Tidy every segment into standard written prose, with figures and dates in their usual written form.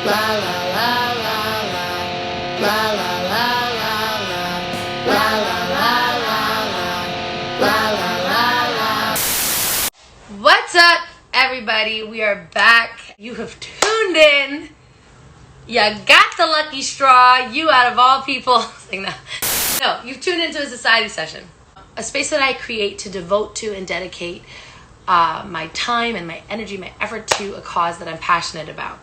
La la la la la. La la la la la. La la la la la. La la la la. What's up, everybody? We are back. You have tuned in. You got the lucky straw. You out of all people. No, you've tuned into a society session. A space that I create to devote to and dedicate my time and my energy, my effort to a cause that I'm passionate about.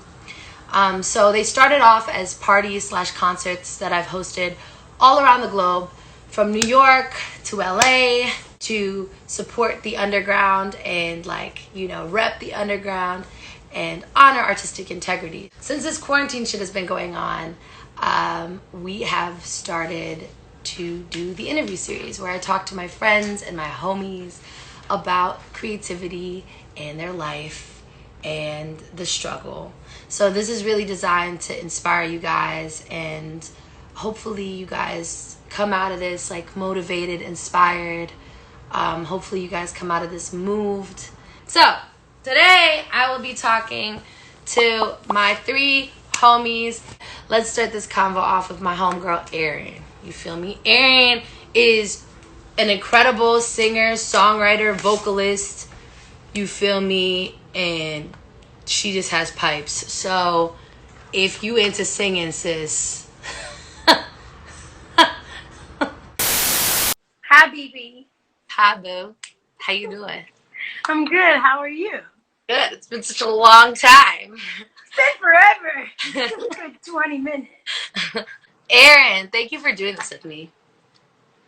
So they started off as parties / concerts that I've hosted all around the globe, from New York to LA, to support the underground and rep the underground and honor artistic integrity. Since this quarantine shit has been going on, we have started to do the interview series where I talk to my friends and my homies about creativity and their life and the struggle. So this is really designed to inspire you guys, and hopefully you guys come out of this motivated, inspired. Hopefully you guys come out of this moved. So today I will be talking to my 3 homies. Let's start this convo off with my homegirl Eryn. You feel me? Aryan is an incredible singer, songwriter, vocalist. You feel me? And she just has pipes. So if you into singing, sis. Hi, Bibi. Hi, boo. How you doing? I'm good. How are you? Good. It's been such a long time. It's been forever. It's been a good 20 minutes. Eryn, thank you for doing this with me.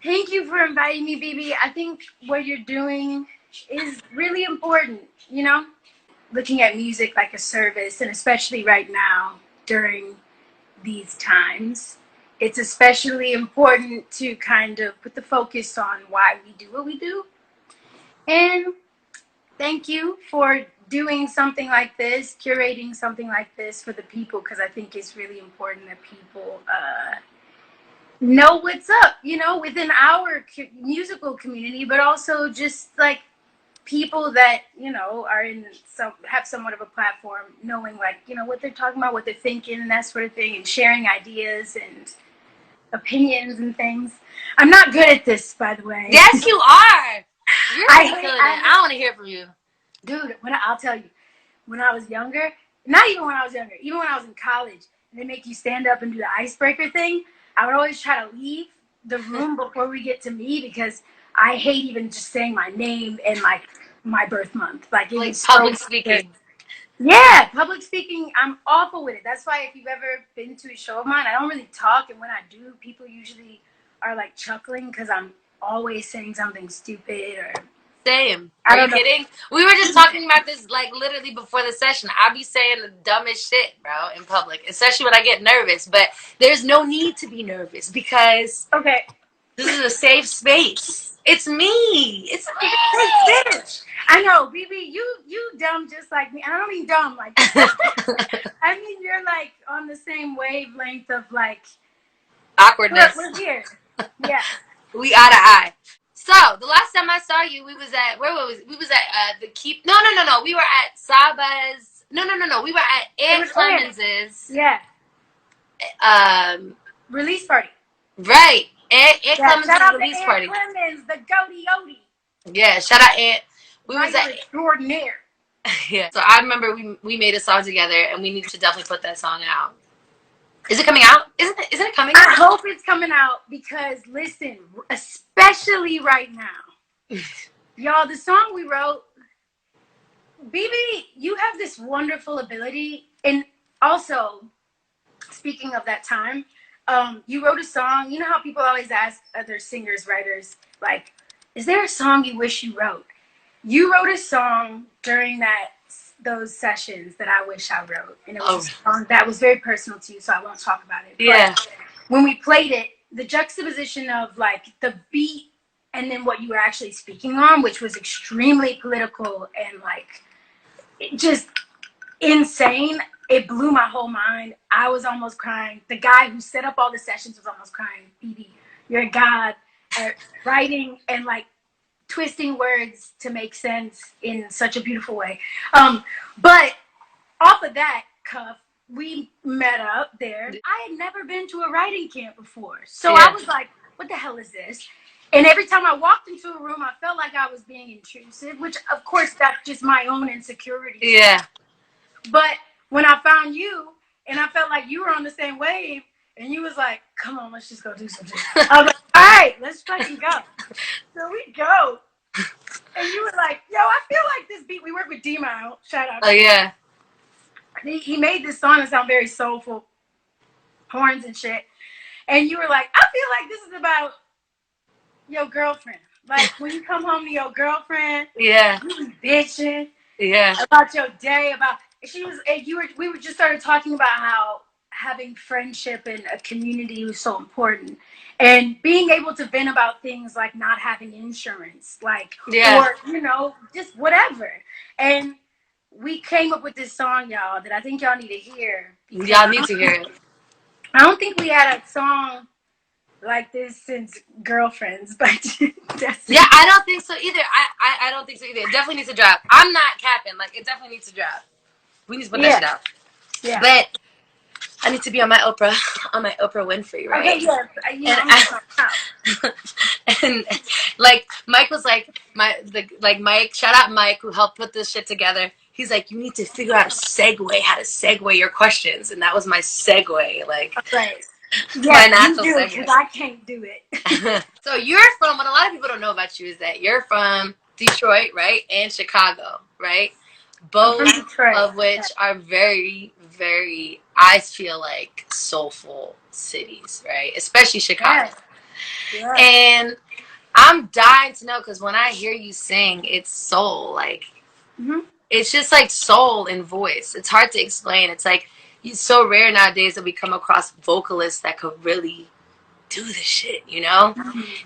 Thank you for inviting me, Bibi. I think what you're doing is really important, you know? Looking at music like a service, and especially right now during these times, it's especially important to kind of put the focus on why we do what we do. And thank you for doing something like this, curating something like this for the people, because I think it's really important that people know what's up, within our musical community, but also just people that are have somewhat of a platform, knowing what they're talking about, what they're thinking, and that sort of thing, and sharing ideas and opinions and things. I'm not good at this, by the way. Yes, you are. You're killing it. I want to hear from you, dude. I'll tell you, when I was younger, not even when I was younger, even when I was in college, and they make you stand up and do the icebreaker thing, I would always try to leave the room before we get to me, because I hate even just saying my name and my birth month. Public speaking. Yeah, public speaking, I'm awful with it. That's why if you've ever been to a show of mine, I don't really talk, and when I do, people usually are chuckling because I'm always saying something stupid or... Same. Are you kidding? We were just talking about this literally before the session. I be saying the dumbest shit, bro, in public, especially when I get nervous. But there's no need to be nervous, because this is a safe space. It's me. It's me. I know, Bibi, you dumb just like me. I don't mean dumb like that. I mean, you're on the same wavelength of awkwardness. We're here. Yeah. We eye to eye. So the last time I saw you, we was at we was at the Keep. No. We were at Saba's. No. We were at Ed Clemens's. Yeah. Release party. Right. Ed Clemens's release party. Ed Clemens, the goaty Odie. Yeah. Shout out Ed. We was at extraordinaire. Yeah. So I remember we made a song together, and we need to definitely put that song out. Is it coming out? Isn't it coming out? I hope it's coming out, because listen, especially right now, y'all, the song we wrote, Bibi, you have this wonderful ability. And also, speaking of that time, you wrote a song. You know how people always ask other singers, writers, is there a song you wish you wrote? You wrote a song during those sessions that I wish I wrote, and it was a song that was very personal to you, so I won't talk about it. Yeah. But when we played it, the juxtaposition of the beat and then what you were actually speaking on, which was extremely political and just insane, it blew my whole mind. I was almost crying. The guy who set up all the sessions was almost crying. Bibi, you're a god at writing and twisting words to make sense in such a beautiful way. But off of that cuff, we met up there. I had never been to a writing camp before. So Yeah. I was like, what the hell is this? And every time I walked into a room, I felt like I was being intrusive, which, of course, that's just my own insecurity. Yeah. But when I found you, and I felt like you were on the same wave, and you was like, come on, let's just go do something. I was like, all right, let's fucking go. So we go. And you were like, yo, I feel like this beat, we work with D-Mile, shout out. Oh, yeah. He made this song that sound very soulful, horns and shit. And you were like, I feel like this is about your girlfriend. Like when you come home to your girlfriend, yeah, you be bitching, yeah, about your day, about we were just started talking about how having friendship and a community was so important, and being able to vent about things like not having insurance, like or just whatever. And we came up with this song, y'all, that I think y'all need to hear. Y'all need to hear it. I don't think we had a song like this since Girlfriends, but yeah, I don't think so either. I don't think so either. It definitely needs to drop. I'm not capping. Like, it definitely needs to drop. We need to put that shit out. Yeah. But I need to be on my Oprah Winfrey, right? Okay, yeah. And like Mike was like Mike, shout out Mike who helped put this shit together. He's like, you need to figure out how to segue your questions, and that was my segue. Like, right. Yeah, my natural you do it, because I can't do it. So you're from, what a lot of people don't know about you is that you're from Detroit, right? And Chicago, right? Both of which are very, very, I feel like, soulful cities, right? Especially Chicago. Yeah. And I'm dying to know, because when I hear you sing, it's soul. Like, it's just like soul in voice. It's hard to explain. It's like, it's so rare nowadays that we come across vocalists that could really do the shit, you know?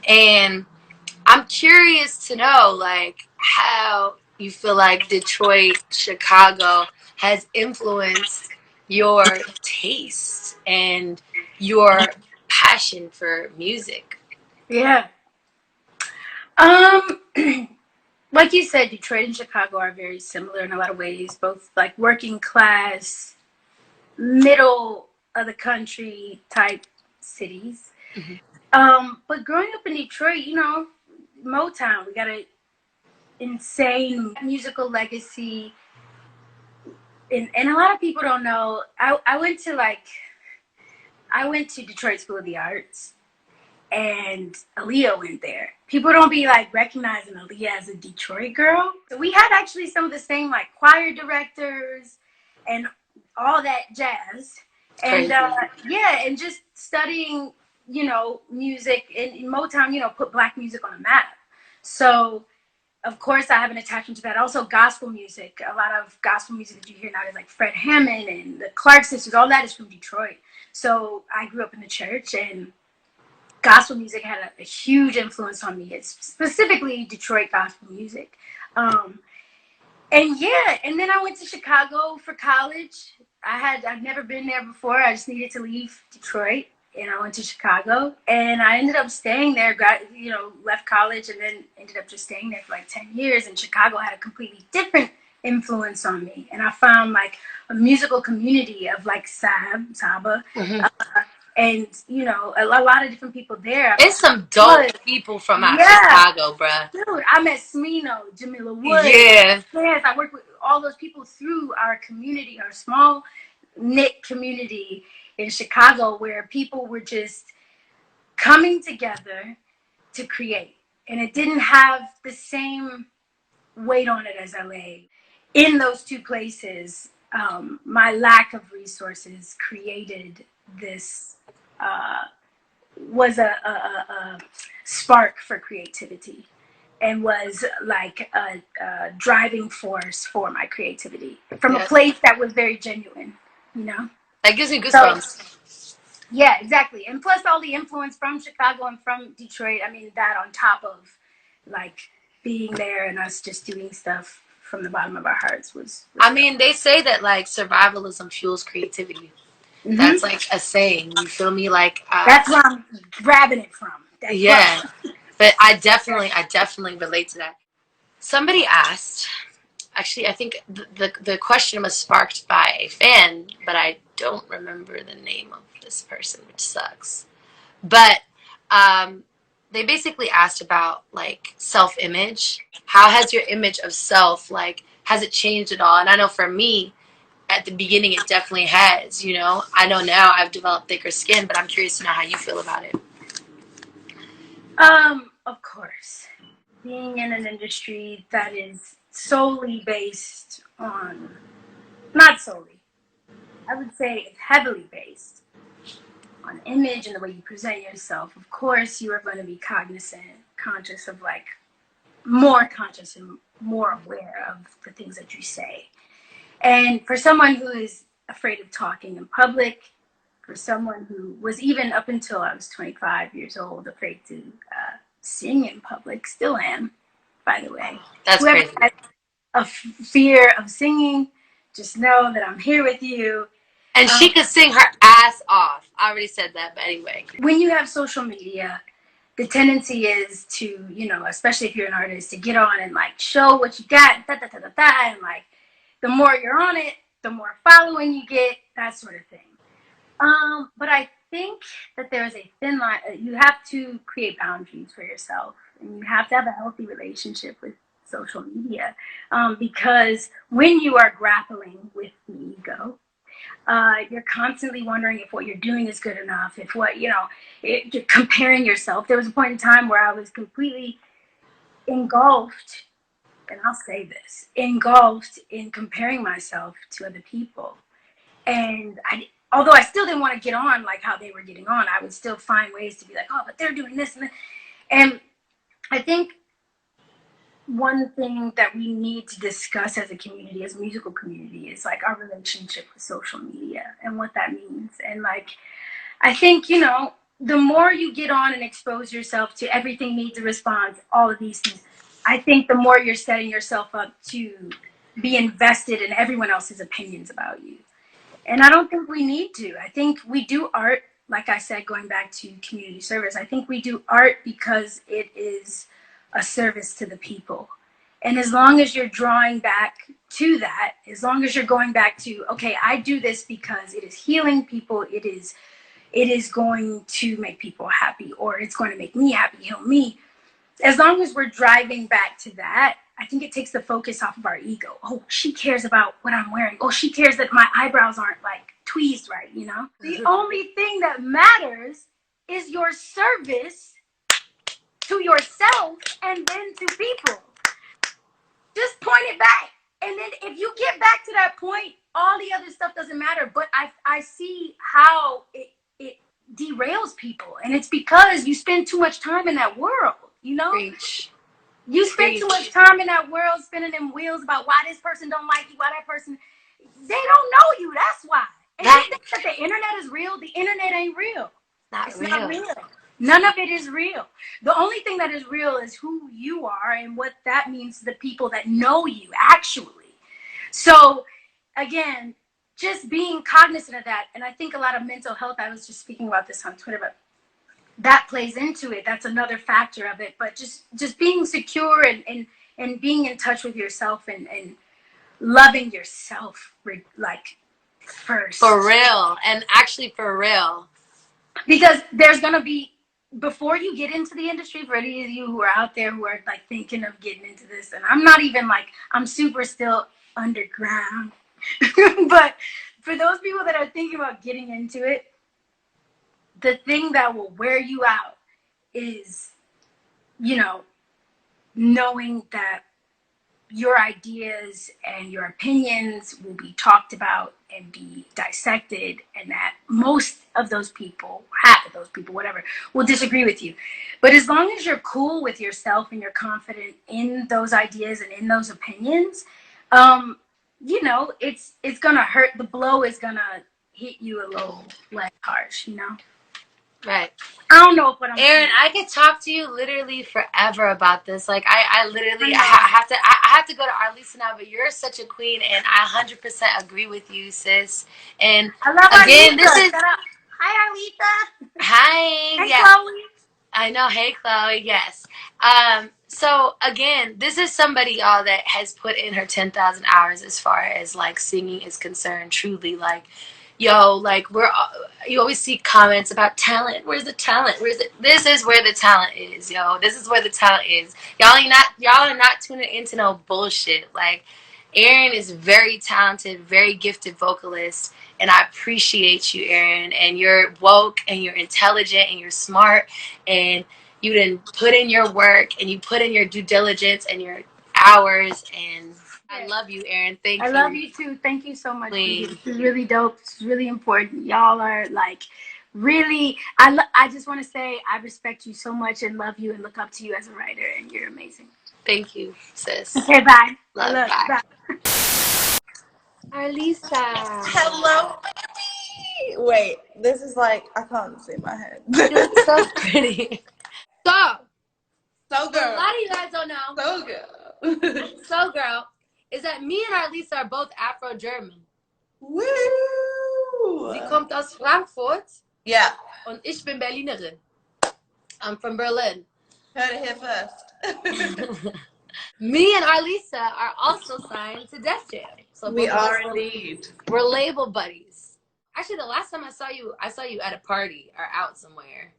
And I'm curious to know, like, how you feel like Detroit, Chicago has influenced your taste and your passion for music. Yeah. Like you said, Detroit and Chicago are very similar in a lot of ways, both like working class, middle of the country type cities. But growing up in Detroit, you know, Motown, we got an insane musical legacy. And a lot of people don't know, I went to Detroit School of the Arts, and Aaliyah went there. People don't be like recognizing Aaliyah as a Detroit girl. So we had actually some of the same like choir directors and all that jazz. And and just studying, you know, music in Motown, you know, put Black music on the map. So of course I have an attachment to that. Also gospel music. A lot of gospel music that you hear now is like Fred Hammond and the Clark sisters, all that is from Detroit. So I grew up in the church, and gospel music had a huge influence on me. It's specifically Detroit gospel music. And then I went to Chicago for college. I've never been there before. I just needed to leave Detroit, and I went to Chicago, and I ended up staying there. Left college and then ended up just staying there for like 10 years. And Chicago had a completely different influence on me, and I found like a musical community of like Saba. And, you know, a lot of different people there. There's some dope people from out Chicago, bruh. Dude, I met Smino, Jamila Wood. Yeah. Yes, I worked with all those people through our community, our small knit community in Chicago, where people were just coming together to create. And it didn't have the same weight on it as LA. In those two places, my lack of resources created this was a spark for creativity, and was like a driving force for my creativity from a place that was very genuine, you know? That gives me goosebumps. Yeah, exactly. And plus all the influence from Chicago and from Detroit, I mean, that on top of like being there and us just doing stuff from the bottom of our hearts was I mean, they say that like survivalism fuels creativity. That's like a saying. You feel me? Like that's where I'm grabbing it from. But I definitely relate to that. Somebody asked, actually, I think the question was sparked by a fan, but I don't remember the name of this person, which sucks. But they basically asked about like self-image. How has your image of self, like, has it changed at all? And I know for me, at the beginning, it definitely has. You know, I know now I've developed thicker skin, but I'm curious to know how you feel about it. Of course, being in an industry that is solely based on, not solely, I would say it's heavily based on image and the way you present yourself. Of course, you are going to be conscious of like, more conscious and more aware of the things that you say. And for someone who is afraid of talking in public, for someone who was, even up until I was 25 years old, afraid to sing in public, still am, by the way. That's Whoever crazy. has a fear of singing, just know that I'm here with you. And she could sing her ass off. I already said that, but anyway. When you have social media, the tendency is to, you know, especially if you're an artist, to get on and like show what you got, and like the more you're on it, the more following you get, that sort of thing. But I think that there's a thin line. You have to create boundaries for yourself, and you have to have a healthy relationship with social media, because when you are grappling with the ego, you're constantly wondering if what you're doing is good enough, if what, you know, you're comparing yourself. There was a point in time where I was completely engulfed, and I'll say this, engulfed in comparing myself to other people. And although I still didn't want to get on like how they were getting on, I would still find ways to be like, oh, but they're doing this and that. And I think one thing that we need to discuss as a community, as a musical community, is like our relationship with social media and what that means. And like, I think, you know, the more you get on and expose yourself to everything needs a response, all of these things, I think the more you're setting yourself up to be invested in everyone else's opinions about you. And I don't think we need to. I think we do art, like I said, going back to community service. I think we do art because it is a service to the people. And as long as you're drawing back to that, as long as you're going back to, okay, I do this because it is healing people, it is going to make people happy, or it's going to make me happy, heal me. As long as we're driving back to that, I think it takes the focus off of our ego. Oh, she cares about what I'm wearing. Oh, she cares that my eyebrows aren't like tweezed right, you know? The only thing that matters is your service to yourself and then to people. Just point it back. And then if you get back to that point, all the other stuff doesn't matter. But I see how it derails people. And it's because you spend too much time in that world, you know? Preach. You spend too much time in that world spinning them wheels about why this person don't like you, why that person, they don't know you. That's why. And you think that the internet is real? The internet ain't real. It's not real. None of it is real. The only thing that is real is who you are and what that means to the people that know you, actually. So, again, just being cognizant of that. And I think a lot of mental health, I was just speaking about this on Twitter, but that plays into it. That's another factor of it. But just being secure and being in touch with yourself and loving yourself, like, first. For real. And actually for real. Because there's going to be, before you get into the industry, for any of you who are out there who are like thinking of getting into this, and I'm not even like, I'm super still underground. But for those people that are thinking about getting into it, the thing that will wear you out is, you know, knowing that your ideas and your opinions will be talked about and be dissected, and that most of those people, half of those people, whatever, will disagree with you. But as long as you're cool with yourself and you're confident in those ideas and in those opinions, you know, it's gonna hurt. The blow is gonna hit you a little less harsh, you know? Right. I don't know what I'm Eryn, saying. I could talk to you literally forever about this. Like, I literally, I have to go to Arlissa now, but you're such a queen, and I 100% agree with you, sis. And I love again, Arlissa. this is, Hi, Arlissa. hi, Hey, yeah. Chloe. I know. Hey, Chloe. Yes. So again, this is somebody, y'all, that has put in her 10,000 hours as far as like singing is concerned. Truly, like, yo, like you always see comments about talent. Where's the talent? Where's it? This is where the talent is, yo. This is where the talent is. Y'all are not tuning into no bullshit. Like, Eryn is very talented, very gifted vocalist, and I appreciate you, Eryn. And you're woke, and you're intelligent, and you're smart, and you didn't put in your work, and you put in your due diligence and your hours. And I love you, Eryn. Thank you. I love you too. Thank you so much. This is really dope. It's really important. Y'all are like really. I just want to say I respect you so much and love you and look up to you as a writer. And you're amazing. Thank you, sis. Okay, bye. Love, bye. Arlissa. Hello, baby. Wait, this is like I can't see my head. You look so pretty. So girl. A lot of you guys don't know. So girl. So girl is that me and Arlissa are both Afro-German. Woo! Sie kommt aus Frankfurt. Yeah. Und ich bin Berlinerin. I'm from Berlin. Heard it here first. Me and Arlissa are also signed to Def Jam. So we are indeed. We're label buddies. Actually, the last time I saw you at a party or out somewhere.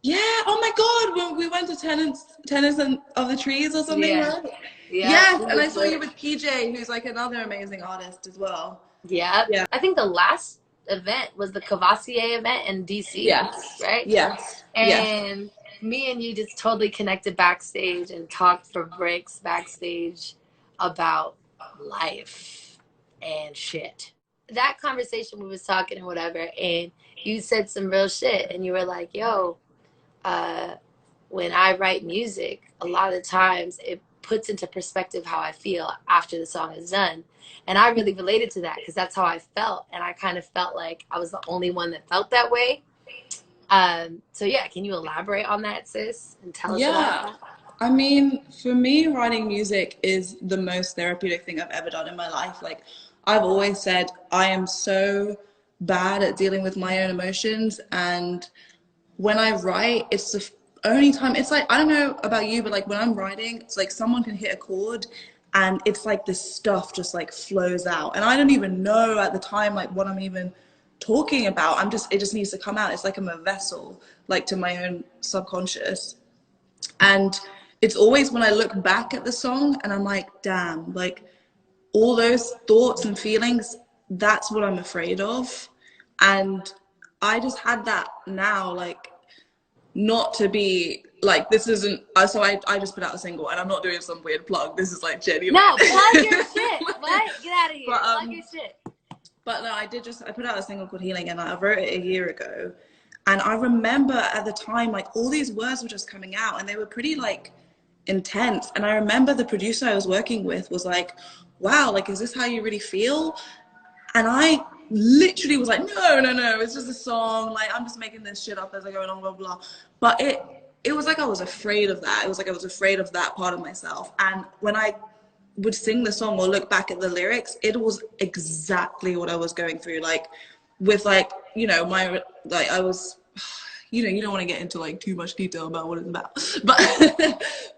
Yeah. Oh my God. When we went to Tennis of the Trees or something. Yeah. Right? Yeah. Yes, and I saw you with PJ, who's like another amazing artist as well. Yeah. Yeah. I think the last event was the Cavassier event in DC. Yes. Right? Yes. And me and you just totally connected backstage and talked for breaks backstage about life and shit. That conversation, we was talking and whatever, and you said some real shit, and you were like, yo, when I write music, a lot of the times it puts into perspective how I feel after the song is done. And I really related to that because that's how I felt. And I kind of felt like I was the only one that felt that way. So yeah, can you elaborate on that, sis? And tell us about that? I mean, for me, writing music is the most therapeutic thing I've ever done in my life. Like, I've always said, I am so bad at dealing with my own emotions. And when I write, it's the only time, it's like, I don't know about you, but like when I'm writing, it's like someone can hit a chord and it's like this stuff just like flows out. And I don't even know at the time, like what I'm even talking about. It just needs to come out. It's like I'm a vessel, like to my own subconscious. And it's always when I look back at the song and I'm like, damn, like all those thoughts and feelings, that's what I'm afraid of. And I just had that now, like, not to be like, this isn't, so I just put out a single and I'm not doing some weird plug. This is like genuine. No, plug your shit. What? Get out of here. Plug your shit. But no, I put out a single called Healing and I wrote it a year ago. And I remember at the time, like all these words were just coming out and they were pretty like intense. And I remember the producer I was working with was like, wow, like, is this how you really feel? And I literally was like, no, it's just a song. Like, I'm just making this shit up as I go along, blah, blah. But it was like I was afraid of that. It was like I was afraid of that part of myself. And when I would sing the song or look back at the lyrics, it was exactly what I was going through. Like, with like, you know, I was, you know, you don't want to get into like too much detail about what it's about.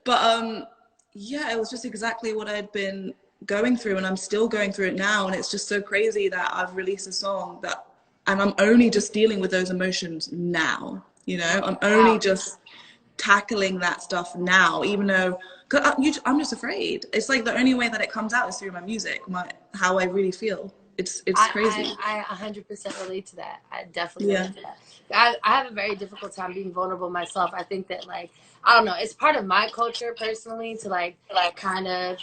But yeah, it was just exactly what I'd been going through and I'm still going through it now. And it's just so crazy that I've released a song and I'm only just dealing with those emotions now, you know, I'm only just tackling that stuff now, even though I'm just afraid. It's like the only way that it comes out is through my music, how I really feel. It's crazy. I 100% relate to that. I definitely relate to that. I have a very difficult time being vulnerable myself. I think that like, I don't know, it's part of my culture personally to like kind of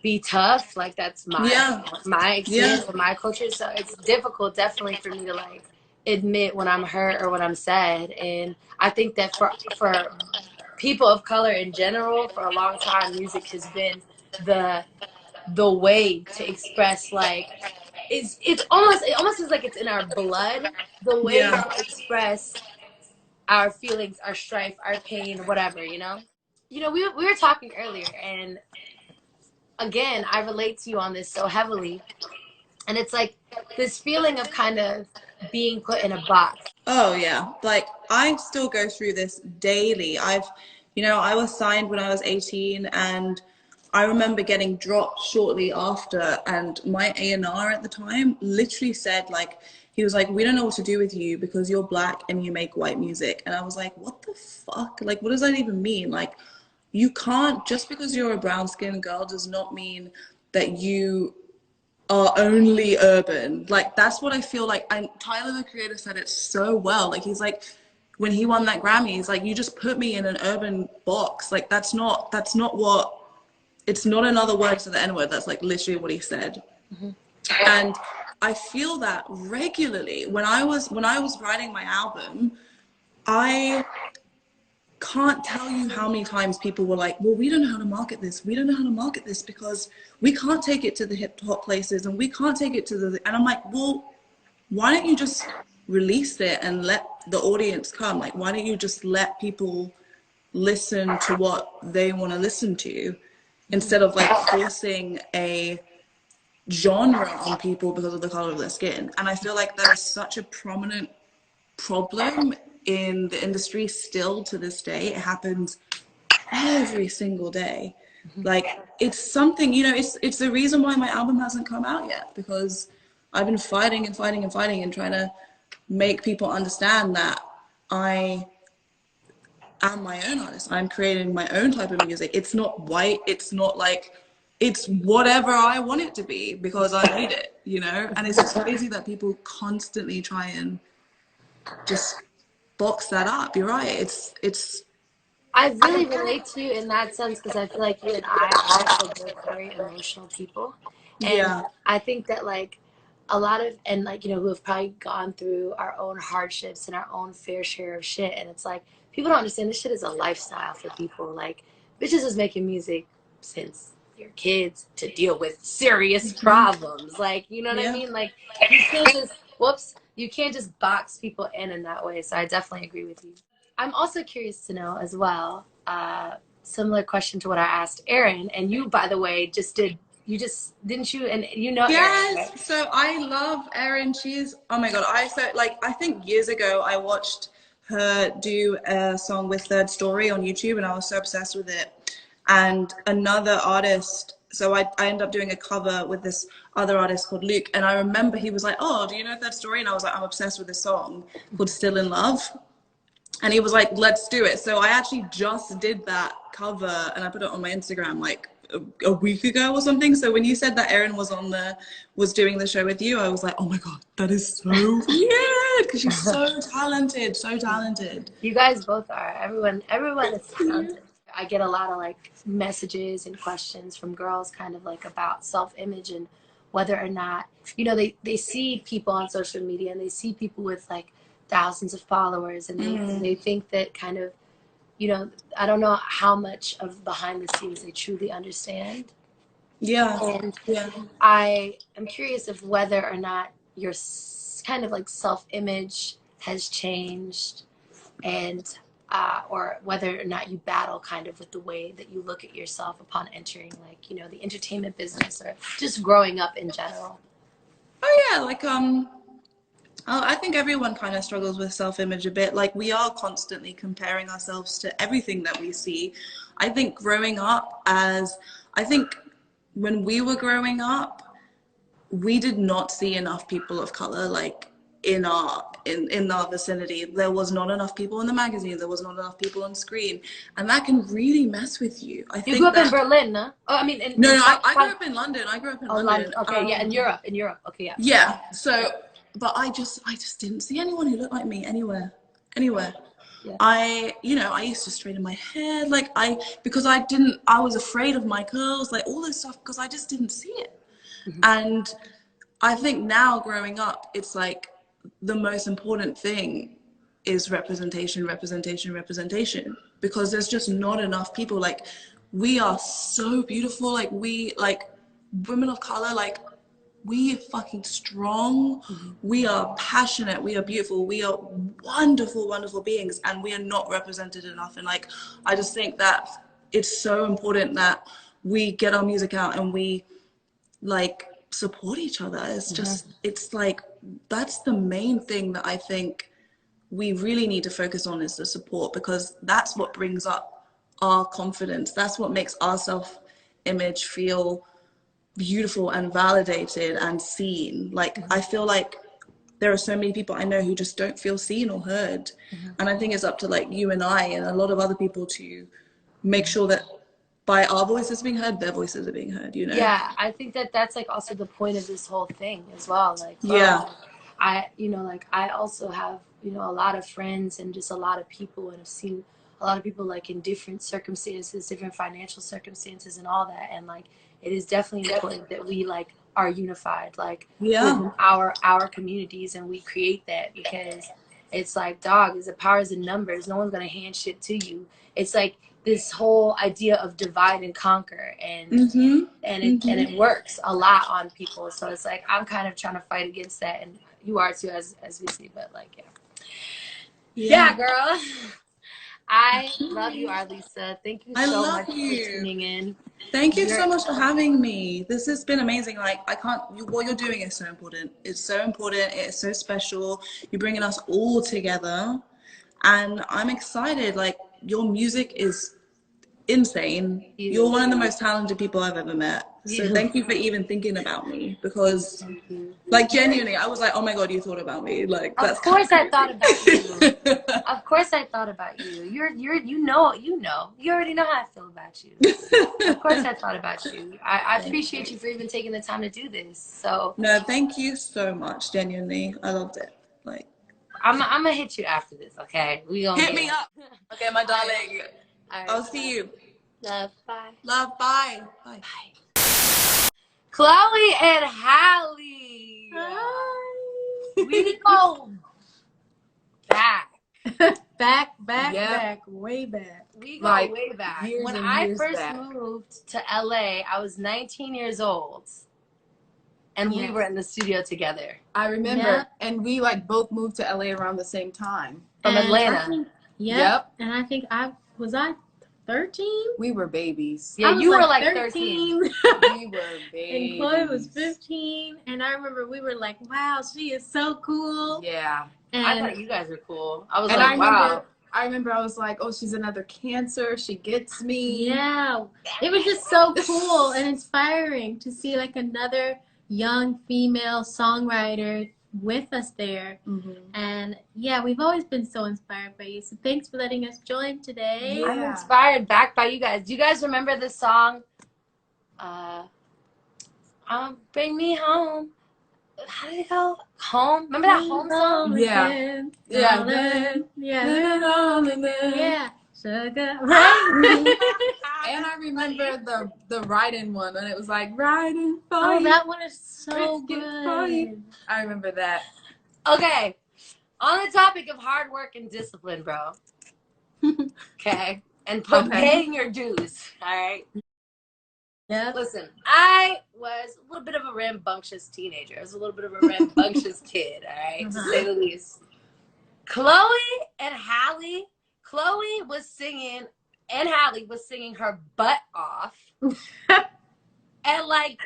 be tough. Like that's my experience with my culture. So it's difficult definitely for me to like admit when I'm hurt or when I'm sad. And I think that for people of color in general, for a long time, music has been the way to express like it almost is like it's in our blood, the way to express our feelings, our strife, our pain, whatever, you know, we were talking earlier, and again, I relate to you on this so heavily, and it's like this feeling of kind of being put in a box. Oh yeah, like I still go through this daily. I was signed when I was 18, and I remember getting dropped shortly after, and my A&R at the time literally said, like, he was like, we don't know what to do with you because you're black and you make white music. And I was like, what the fuck? Like, what does that even mean? Like, you can't, just because you're a brown-skinned girl does not mean that you are only urban. Like, that's what I feel like. And Tyler, the Creator, said it so well. Like, he's like, when he won that Grammy, he's like, you just put me in an urban box. Like, that's not what, it's not another word to the N-word. That's like literally what he said. Mm-hmm. And I feel that regularly. When I was writing my album, I can't tell you how many times people were like, well, we don't know how to market this. We don't know how to market this because we can't take it to the hip hop places and we can't take it to the, and I'm like, well, why don't you just release it and let the audience come? Like, why don't you just let people listen to what they want to listen to instead of like forcing a genre on people because of the color of their skin? And I feel like that is such a prominent problem in the industry still to this day. It happens every single day. Like, it's something, it's the reason why my album hasn't come out yet, because I've been fighting and trying to make people understand that I am my own artist. I'm creating my own type of music. It's not white. It's not like, it's whatever I want it to be because I made it, And it's just crazy that people constantly try and just box that up. You're right. It's. I really relate to you in that sense because I feel like you and I are also both very emotional people. And yeah. I think that like a lot of, and like, who have probably gone through our own hardships and our own fair share of shit. And it's like, people don't understand this shit is a lifestyle for people. Like, bitches is making music since your kids to deal with serious problems. Like, you know what I mean? Like, you can't just, you can't just box people in that way. So I definitely agree with you. I'm also curious to know as well, similar question to what I asked Eryn, and you, by the way, didn't you? And yes, Eryn, right? So I love Eryn. She's, oh my God, I think years ago I watched her do a song with Third Story on YouTube and I was so obsessed with it. And another artist, so I ended up doing a cover with this other artist called Luke, and I remember he was like, oh, do you know Third Story? And I was like, I'm obsessed with this song called Still in Love. And he was like, let's do it. So I actually just did that cover and I put it on my Instagram like a week ago or something. So when you said that Eryn was doing the show with you, I was like, oh my God, that is so weird because she's so talented. You guys both are. Everyone is talented. I get a lot of like messages and questions from girls kind of like about self-image and whether or not, they see people on social media and they see people with like thousands of followers and they think that kind of, I don't know how much of behind the scenes they truly understand. Yeah. And I am curious of whether or not your kind of like self-image has changed and or whether or not you battle kind of with the way that you look at yourself upon entering like, the entertainment business or just growing up in general. Oh yeah, like I think everyone kind of struggles with self-image a bit. Like, we are constantly comparing ourselves to everything that we see. I think growing up when we were growing up, we did not see enough people of color, like in our vicinity. There was not enough people in the magazine. There was not enough people on screen. And that can really mess with you. You grew up in Berlin, no? Oh, I mean, I grew up in London. London. Okay, in Europe. Okay, yeah. Yeah, so... But I just didn't see anyone who looked like me anywhere. Yeah. I used to straighten my hair, because I was afraid of my curls, like all this stuff, because I just didn't see it. Mm-hmm. And I think now growing up, it's like the most important thing is representation, because there's just not enough people. Like, we are so beautiful, like women of color, like, we are fucking strong. Mm-hmm. We are passionate. We are beautiful. We are wonderful, wonderful beings, and we are not represented enough. And like, I just think that it's so important that we get our music out and we like support each other. It's just, it's like, that's the main thing that I think we really need to focus on is the support, because that's what brings up our confidence. That's what makes our self-image feel beautiful and validated and seen. Like, I feel like there are so many people I know who just don't feel seen or heard. And I think it's up to like you and I and a lot of other people to make sure that by our voices being heard, their voices are being heard, you know? Yeah, I think that that's like also the point of this whole thing as well. Like, bro, Yeah. I also have, a lot of friends and just a lot of people, and I've seen a lot of people like in different circumstances, different financial circumstances and all that. And like, it is definitely important that we like are unified, like within our communities, and we create that, because it's like, dog, is the powers in numbers. No one's going to hand shit to you. It's like this whole idea of divide and conquer, and it works a lot on people. So it's like, I'm kind of trying to fight against that, and you are too, as we see. But like, yeah, girl. I love you, Arlissa. Thank you so much for tuning in. Thank you so much for having me. This has been amazing. Like, what you're doing is so important. It's so important. It's so special. You're bringing us all together, and I'm excited. Like, your music is insane. You're one of the most talented people I've ever met. So thank you for even thinking about me, because like, genuinely, I was like, oh my God, you thought about me. Like, of course I thought about you. Of course I thought about you. You already know how I feel about you. Of course I thought about you. I appreciate you for even taking the time to do this. So no, thank you so much. Genuinely, I loved it. Like, I'm gonna hit you after this, okay? We gonna hit me up. Okay, my darling. All right, I'll see you. Love, bye. Love, bye. Bye. Chloe and Halle. Hi. We go back. Back, way back. We go like, way back. When I first moved to LA, I was 19 years old. And we were in the studio together. I remember. And we like both moved to LA around the same time. From Atlanta. Yep. And I think I 13? We were babies. Yeah, you were like 13. We were babies. And Chloe was 15. And I remember we were like, wow, she is so cool. Yeah. And I thought you guys were cool. I was like, wow. I remember I was like, oh, she's another Cancer. She gets me. Yeah. It was just so cool and inspiring to see like another young female songwriter with us there. And yeah, we've always been so inspired by you. So thanks for letting us join today. I'm inspired back by you guys. Do you guys remember the song, Bring Me Home? How did it go? Home? Remember that home song? Yeah. Sugar. And I remember the Riding one, and it was like, Riding for you. Oh, that one is so good. I remember that. Okay. On the topic of hard work and discipline, bro. Okay. And paying your dues. All right. Yeah. Listen, I was a little bit of a rambunctious teenager. I was a little bit of a rambunctious kid, all right, to say the least. Chloe and Halle, Chloe was singing, and Halle was singing her butt off at like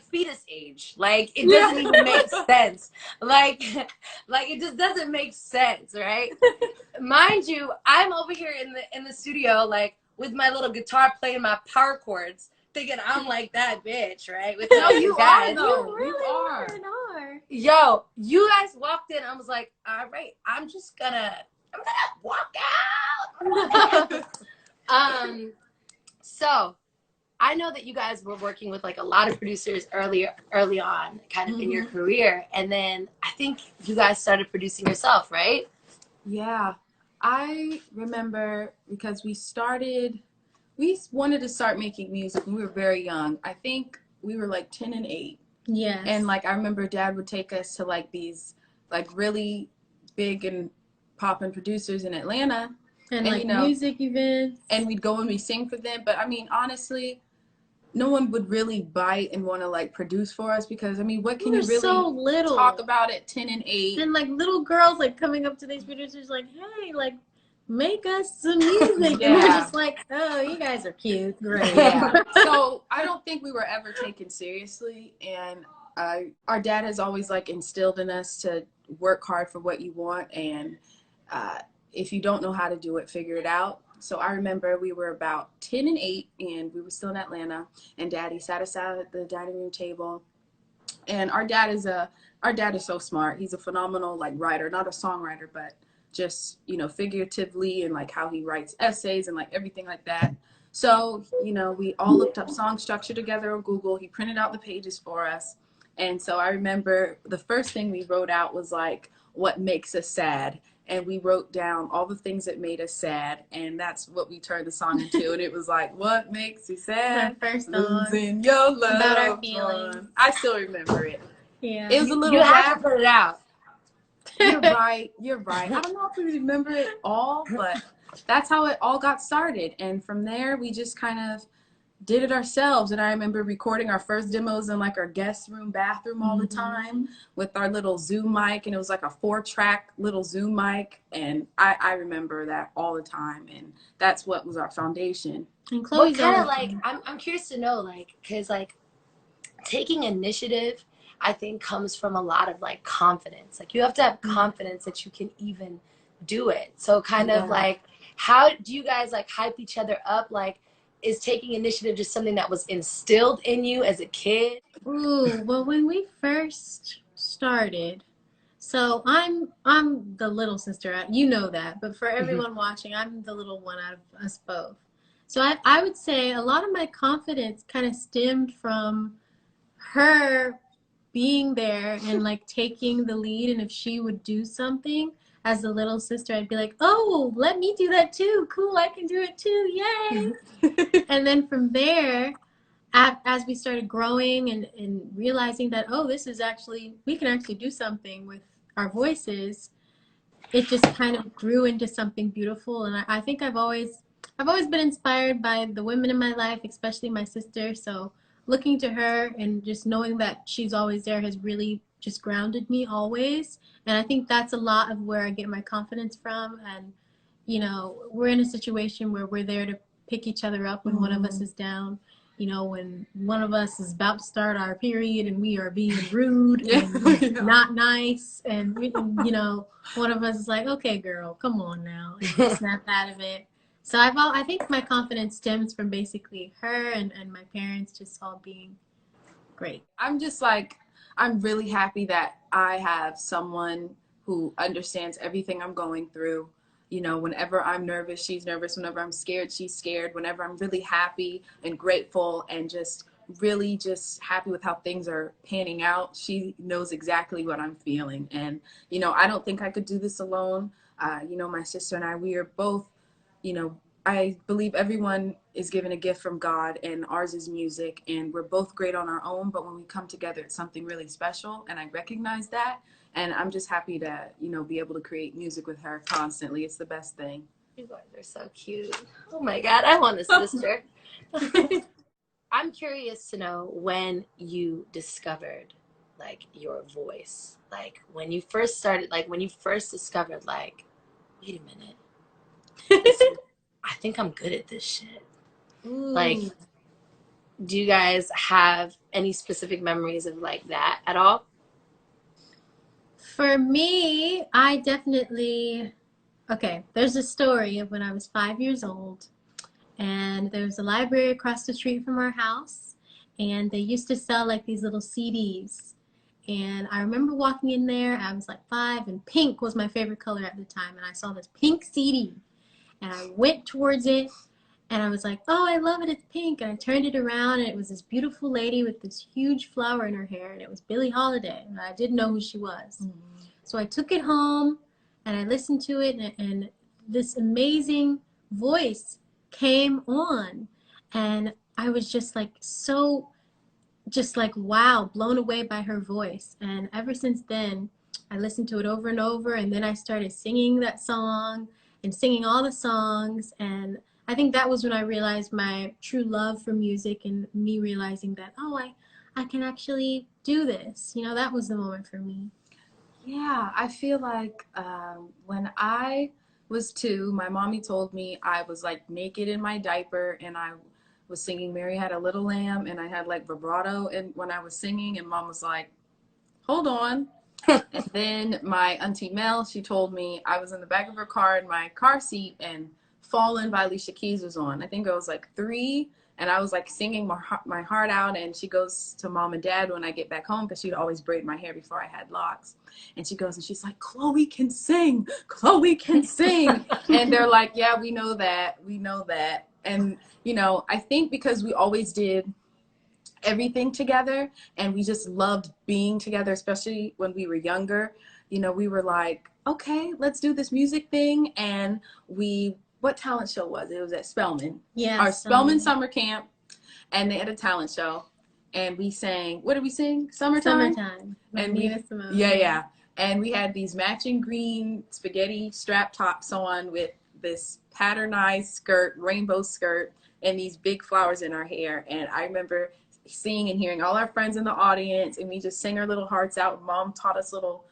fetus age. Like, it doesn't even make sense. Like it just doesn't make sense, right? Mind you, I'm over here in the studio, like, with my little guitar playing my power chords, thinking I'm like that bitch, right? With you guys. are, though. You really are. Yo, you guys walked in. I was like, all right, I'm gonna walk out. So I know that you guys were working with like a lot of producers early on, kind of in your career, and then I think you guys started producing yourself, right? Yeah, I remember because we wanted to start making music when we were very young. I think we were like 10 and 8. Yes. And like, I remember Dad would take us to like these like really big and poppin' producers in Atlanta. And like, music events. And we'd go and we sing for them. But I mean, honestly, no one would really bite and want to like produce for us, because I mean, what can you really talk about at 10 and 8? And like little girls like coming up to these producers like, hey, like, make us some music. And we're just like, oh, you guys are cute. Great. Yeah. So I don't think we were ever taken seriously. And our dad has always like instilled in us to work hard for what you want. And if you don't know how to do it, figure it out. So I remember we were about 10 and 8, and we were still in Atlanta, and Daddy sat us out at the dining room table. And our dad is so smart. He's a phenomenal like writer, not a songwriter, but just, you know, figuratively, and like how he writes essays and like everything like that. So, you know, we all looked up song structure together on Google. He printed out the pages for us. And so I remember the first thing we wrote out was like, what makes us sad? And we wrote down all the things that made us sad, and that's what we turned the song into. And it was like, what makes you sad? Our first Losing your love. about our feelings. I still remember it. Yeah. It was a little You have to put it out. You're right. You're right. I don't know if we remember it all, but that's how it all got started. And from there, we just kind of did it ourselves. And I remember recording our first demos in like our guest room bathroom all the time with our little Zoom mic, and it was like a 4-track little Zoom mic, and I remember that all the time, and that's what was our foundation. And What Chloe's kind of always- like, I'm curious to know, like, because like taking initiative, I think, comes from a lot of like confidence. Like you have to have confidence that you can even do it. So kind of like, how do you guys like hype each other up? Like, is taking initiative just something that was instilled in you as a kid? Ooh, well, when we first started, so I'm the little sister. You know that, but for everyone watching, I'm the little one out of us both. So I would say a lot of my confidence kind of stemmed from her being there and like taking the lead. And if she would do something as the little sister, I'd be like, oh, let me do that too. Cool, I can do it too. Yay. And then from there, as we started growing and realizing that, oh, this is actually, we can actually do something with our voices, it just kind of grew into something beautiful. And I think I've always been inspired by the women in my life, especially my sister. So looking to her and just knowing that she's always there has really just grounded me always. And I think that's a lot of where I get my confidence from. And, you know, we're in a situation where we're there to pick each other up when one of us is down. You know, when one of us is about to start our period and we are being rude and not nice, and you know, one of us is like, okay, girl, come on now, and snap out of it. So I think my confidence stems from basically her and my parents just all being great. I'm just like, I'm really happy that I have someone who understands everything I'm going through. You know, whenever I'm nervous, she's nervous. Whenever I'm scared, she's scared. Whenever I'm really happy and grateful and just really just happy with how things are panning out, she knows exactly what I'm feeling. And, you know, I don't think I could do this alone. You know, my sister and I, we are both, you know, I believe everyone is given a gift from God, and ours is music, and we're both great on our own, but when we come together, it's something really special, and I recognize that. And I'm just happy to, you know, be able to create music with her constantly. It's the best thing. You guys are so cute. Oh my God, I want a sister. I'm curious to know when you discovered like your voice. Like when you first started, like when you first discovered, like, wait a minute. I think I'm good at this shit. Ooh. Like, do you guys have any specific memories of like that at all? For me, I definitely, okay, there's a story of when I was 5 years old, and there was a library across the street from our house, and they used to sell like these little CDs. And I remember walking in there, I was like 5, and pink was my favorite color at the time, and I saw this pink CD, and I went towards it, and I was like, oh, I love it, it's pink. And I turned it around, and it was this beautiful lady with this huge flower in her hair, and it was Billie Holiday, and I didn't know who she was. So I took it home, and I listened to it, and this amazing voice came on, and I was just like wow, blown away by her voice. And ever since then, I listened to it over and over, and then I started singing that song and singing all the songs. And I think that was when I realized my true love for music, and me realizing that, oh, I can actually do this. You know, that was the moment for me. Yeah, I feel like when I was 2, my mommy told me I was like naked in my diaper, and I was singing Mary Had a Little Lamb, and I had like vibrato and when I was singing, and mom was like, hold on, And then my auntie Mel, she told me I was in the back of her car in my car seat and Fallen by Alicia Keys was on. I think I was like 3 and I was like singing my heart out. And she goes to mom and dad when I get back home because she'd always braid my hair before I had locks. And she goes and she's like, Chloe can sing. Chloe can sing. And they're like, yeah, we know that. We know that. And, you know, I think because we always did everything together and we just loved being together, especially when we were younger, you know, we were like, okay, let's do this music thing. And what talent show was it? It was at Spelman. Yeah. Our Spelman summer camp. And they had a talent show. And we sang, what did we sing? Summertime? And yeah. And we had these matching green spaghetti strap tops on with this patternized skirt, rainbow skirt, and these big flowers in our hair. And I remember seeing and hearing all our friends in the audience, and we just sang our little hearts out. Mom taught us little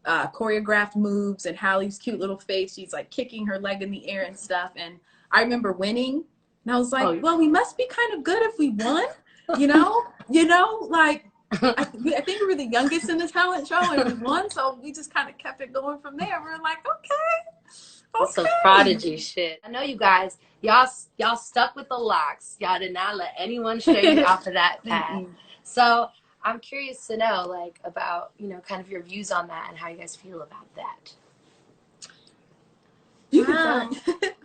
choreographed moves, and Hallie's cute little face, she's like kicking her leg in the air and stuff. And I remember winning, and I was like, well, we must be kind of good if we won, you know, like I think we were the youngest in the talent show and we won, so we just kind of kept it going from there. We were like, okay. Some prodigy shit. I know you guys, y'all stuck with the locks. Y'all did not let anyone stray you off of that path. So I'm curious to know, like, about, you know, kind of your views on that and how you guys feel about that. Wow.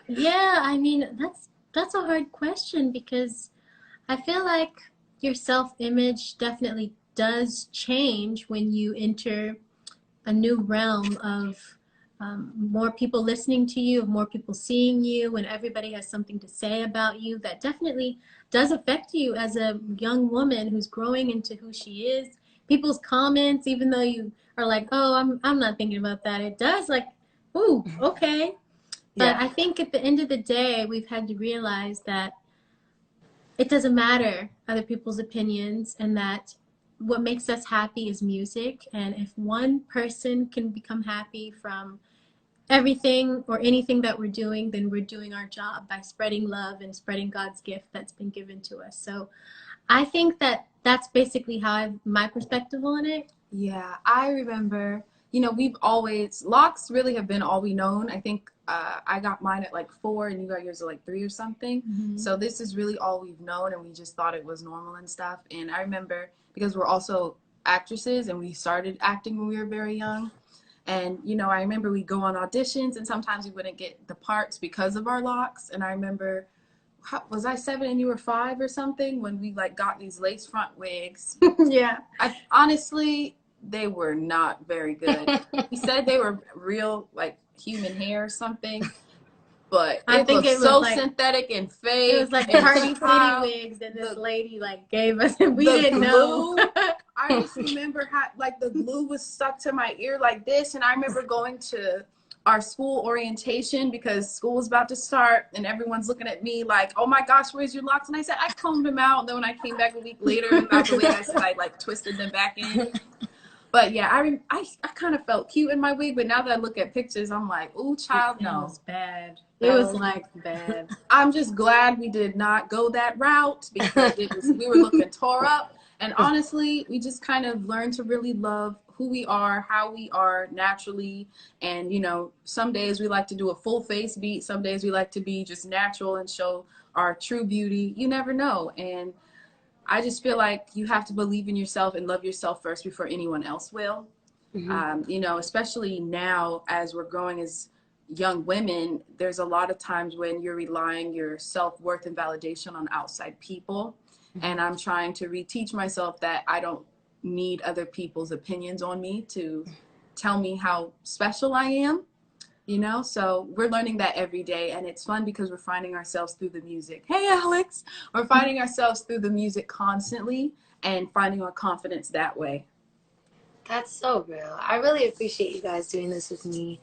Yeah, I mean, that's a hard question because I feel like your self-image definitely does change when you enter a new realm of more people listening to you, more people seeing you, when everybody has something to say about you. That definitely does affect you as a young woman who's growing into who she is. People's comments, even though you are like, oh, I'm not thinking about that, it does, like, ooh, okay. But I think at the end of the day, we've had to realize that it doesn't matter other people's opinions, and that what makes us happy is music. And if one person can become happy from everything or anything that we're doing, then we're doing our job by spreading love and spreading God's gift that's been given to us. So I think that that's basically how my perspective on it. Yeah, I remember, you know, locks really have been all we known. I think I got mine at like 4 and you got yours at like 3 or something. So this is really all we've known, and we just thought it was normal and stuff. And I remember, because we're also actresses and we started acting when we were very young. And, you know, I remember we'd go on auditions and sometimes we wouldn't get the parts because of our locks. And I remember, was I 7 and you were 5 or something, when we like got these lace front wigs? Yeah. Honestly, they were not very good. He said they were real, like, human hair or something. But it was so like, synthetic and fake. It was like Party City wigs that this lady like gave us, and we didn't know. I just remember how like the glue was stuck to my ear like this, and I remember going to our school orientation because school was about to start, and everyone's looking at me like, "Oh my gosh, where's your locks?" And I said, "I combed them out." And then when I came back a week later, about the wig, I said I like twisted them back in. But yeah, I kind of felt cute in my wig, but now that I look at pictures, I'm like, "Ooh, child, no." It was bad. It was like bad. I'm just glad we did not go that route because we were looking tore up. And honestly, we just kind of learned to really love who we are, how we are naturally. And, you know, some days we like to do a full face beat. Some days we like to be just natural and show our true beauty. You never know. And I just feel like you have to believe in yourself and love yourself first before anyone else will. You know, especially now as we're growing as young women, there's a lot of times when you're relying your self-worth and validation on outside people. And I'm trying to reteach myself that I don't need other people's opinions on me to tell me how special I am, you know? So we're learning that every day, and it's fun because we're finding ourselves through the music. Hey, Alex! We're finding ourselves through the music constantly and finding our confidence that way. That's so real. I really appreciate you guys doing this with me.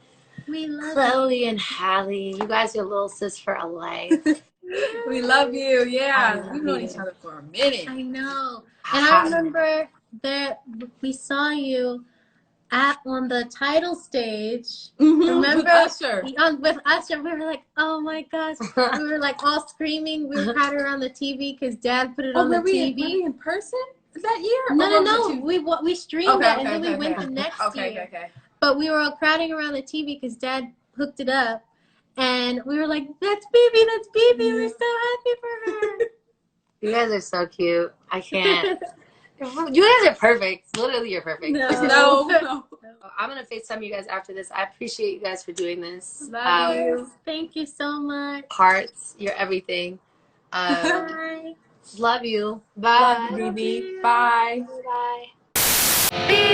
We love Chloe and Halle. You guys are little sis for a life. We love you. Yeah. We've known each other for a minute. I know. And I remember that we saw you on the title stage. Remember? With Usher. With Usher. We were like, oh my gosh. We were like all screaming. We had her on the TV because Dad put it on the TV. Were we in person? that year? No. We streamed it and then we went the next year. Okay. But we were all crowding around the TV because Dad hooked it up, and we were like, "That's Bibi, that's Bibi. We're so happy for her." You guys are so cute. I can't. You guys are perfect. Literally, you're perfect. No. I'm gonna FaceTime you guys after this. I appreciate you guys for doing this. Love you. Thank you so much. Hearts, you're everything. Bye. Love you. Bye. Love you, Bibi. Bye. Bye.